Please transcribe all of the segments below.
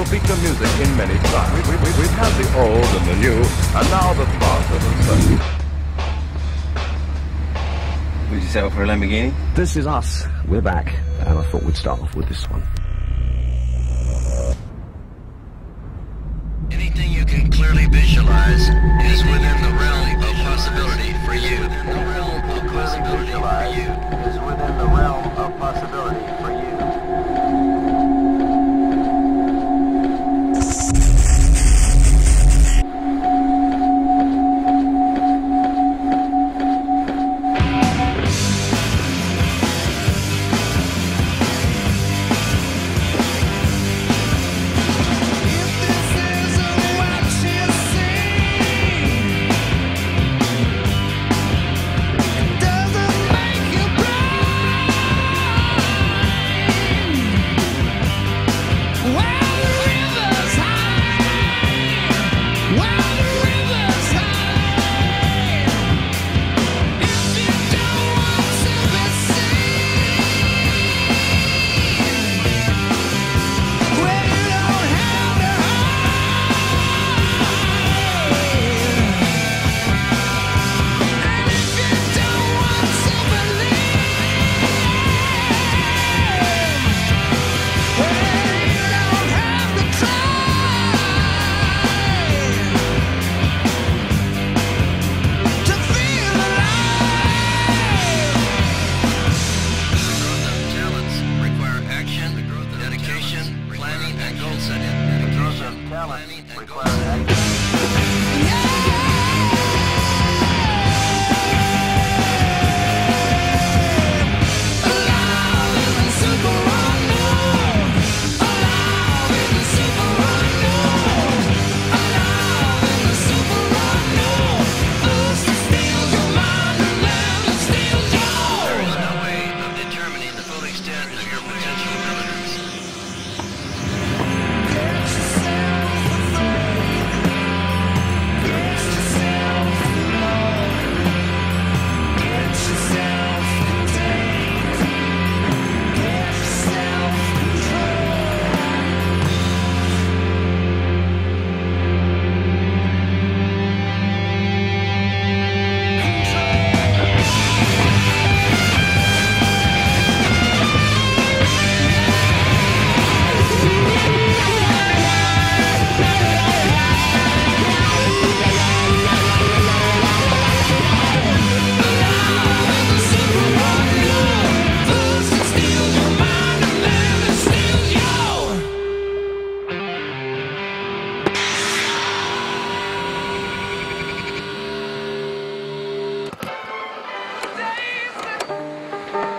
feature music in many styles. We've had the old and the new, and now the fast and the slow. Would you settle for a Lamborghini? This is us. We're back, and I thought we'd start off with this one. Anything you can clearly visualize is within the realm of possibility for you. The realm of possibility for you is within the realm of possibility for you.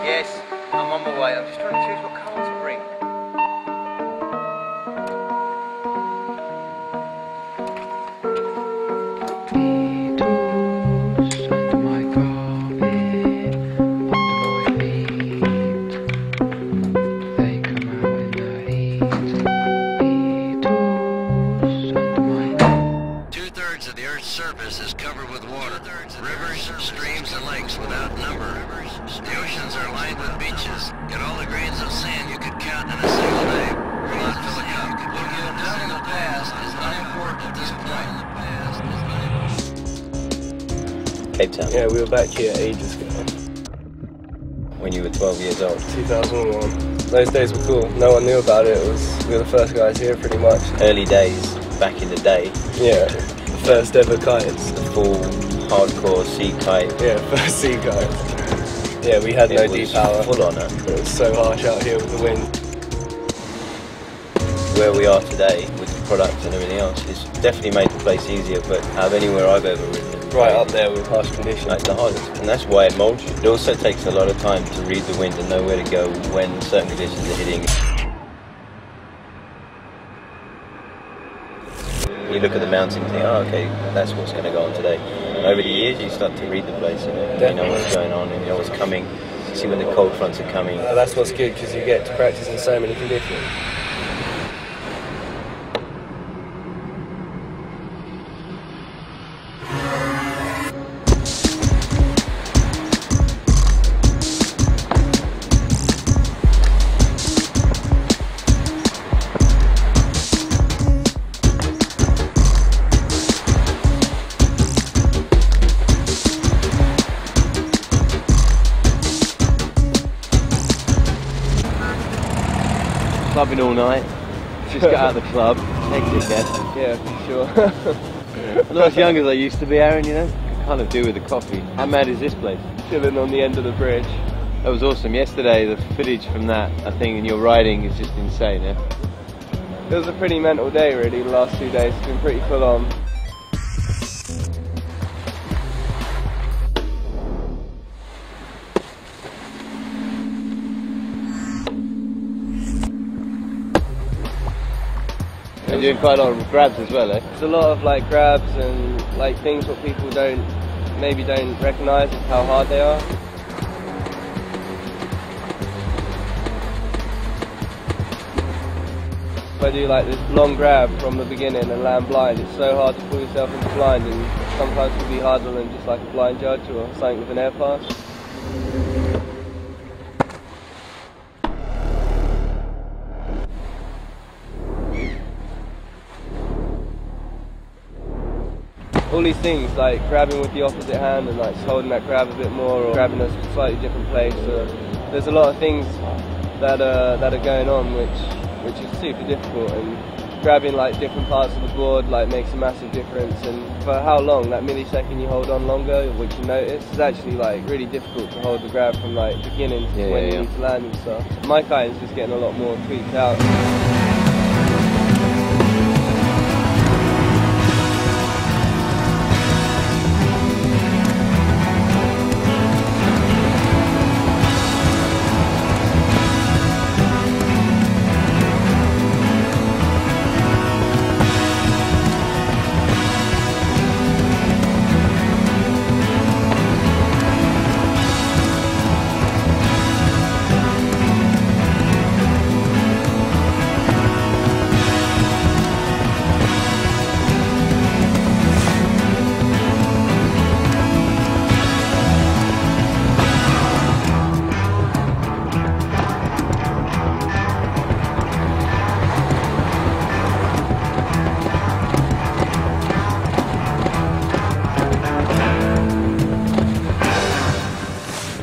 Yes, I'm on my way. I'm just trying to choose what colour to bring. Two-thirds of the Earth's surface is covered with water. Rivers, streams, and lakes without number. The oceans are lined with beaches. Get all the grains of sand you could count in a single day. Will not fill a cup. What you have done in the past is unimportant at this point. Cape Town. Yeah, we were back here ages ago. When you were 12 years old. 2001. Those days were cool. No one knew about it. We were the first guys here, pretty much. Early days, back in the day. Yeah, the first ever kites. The full hardcore sea kite. Yeah, first sea kites. Yeah, we had no depower. Full on it. It was so harsh out here with the wind. Where we are today with the products and everything else, it's definitely made the place easier, but out of anywhere I've ever ridden. Right up there with harsh conditions. That's the hardest, and that's why it molds you. It also takes a lot of time to read the wind and know where to go when certain conditions are hitting. You look at the mountain and think, oh, okay, that's what's going to go on today. And over the years, you start to read the place, you know what's going on, and you know what's coming. You see when the cold fronts are coming. That's what's good, because you get to practice in so many conditions. Clubbing all night. Just got out of the club. Hectic, man. Yeah, for sure. I'm not as young as I used to be, Aaron, you know? Can kind of do with the coffee. How mad is this place? Chilling on the end of the bridge. That was awesome. Yesterday, the footage from that, I think, and your riding is just insane, yeah? It was a pretty mental day, really, the last 2 days. It's been pretty full on. You're doing quite a lot of grabs as well, eh? There's a lot of like grabs and like things what people maybe don't recognise is how hard they are. If I do like this long grab from the beginning and land blind, it's so hard to pull yourself into blind, and sometimes it can be harder than just like a blind judge or something with an air pass. All these things like grabbing with the opposite hand and like just holding that grab a bit more, or grabbing a slightly different place. There's a lot of things that are going on which is super difficult, and grabbing like different parts of the board like makes a massive difference. And for how long, that millisecond you hold on longer, which you notice, is actually like really difficult to hold the grab from like beginning to when you need to land and stuff. My kite is just getting a lot more tweaked out.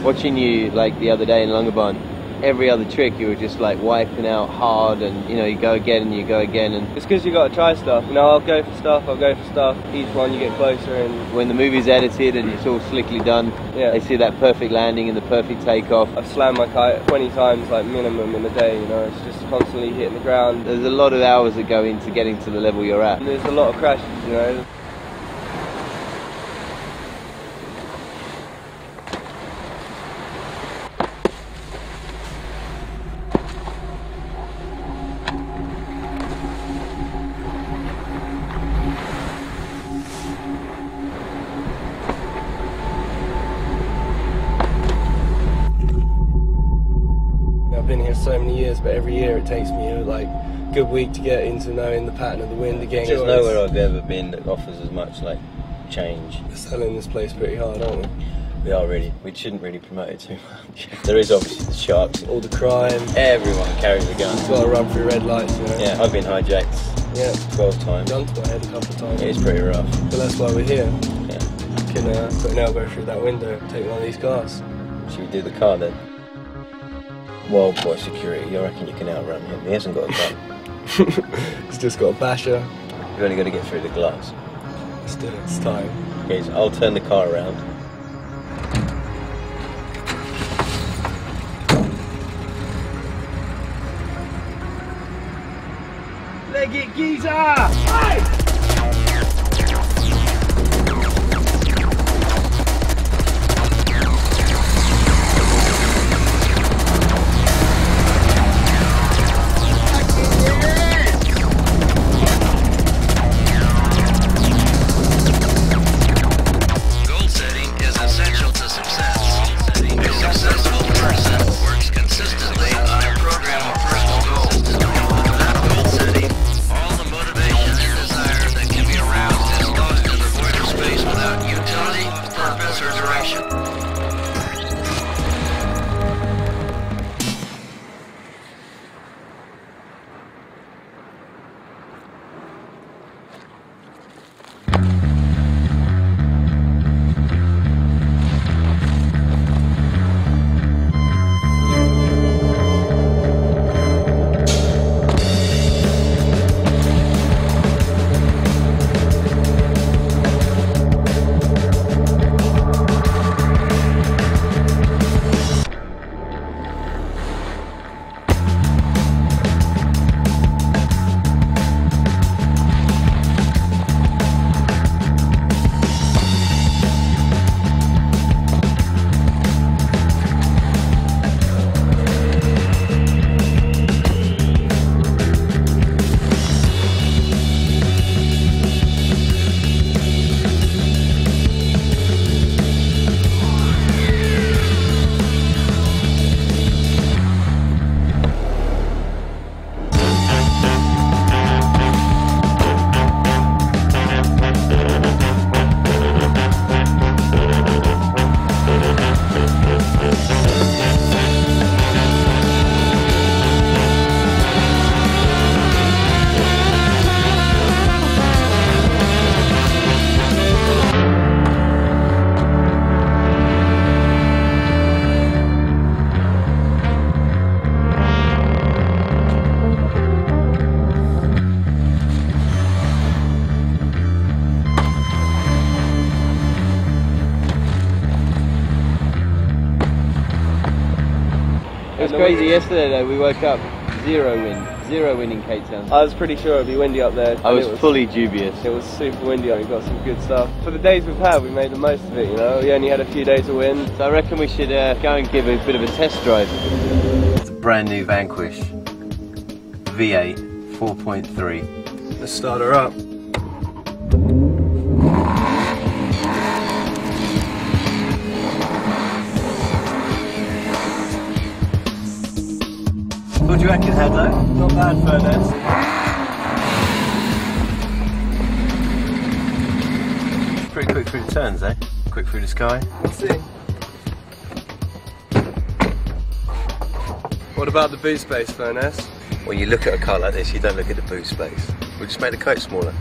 Watching you like the other day in Lungabon, every other trick you were just like wiping out hard, and you know, you go again and you go again, and it's because you got to try stuff. You know, I'll go for stuff. Each one you get closer, and when the movie's edited and it's all slickly done, they see that perfect landing and the perfect takeoff. I've slammed my kite 20 times like minimum in a day, you know, it's just constantly hitting the ground. There's a lot of hours that go into getting to the level you're at. And there's a lot of crashes, you know. I've been here so many years, but every year it takes me like a good week to get into knowing the pattern of the wind again. There's nowhere I've ever been that offers as much like change. We're selling this place pretty hard, aren't we? We are really. We shouldn't really promote it too much. There is obviously the sharks, all the crime. Everyone carries a gun. You've got to run through red lights, you know. Yeah, I've been hijacked 12 times. Gun to my head a couple of times. It is pretty rough. But that's why we're here. Yeah. You can put an elbow through that window, take one of these cars. Should we do the car then? Wild boy security, you reckon you can outrun him? He hasn't got a gun. He's just got a basher. You've only got to get through the glass. Let's do it, it's time. Okay, so I'll turn the car around. Leg it, geezer! Hey! was crazy yesterday though, we woke up, zero wind in Cape Town. I was pretty sure it'd be windy up there. I was fully dubious. It was super windy, we got some good stuff. For the days we've had, we made the most of it, you know. We only had a few days of wind. So I reckon we should go and give a bit of a test drive. It's a brand new Vanquish. V8, 4.3. Let's start her up. What do you reckon, Hadlow? Not bad, Furness. Pretty quick through the turns, eh? Quick through the sky. Let's see. What about the boot space, Furness? When you look at a car like this, you don't look at the boot space. We'll just make the coat smaller.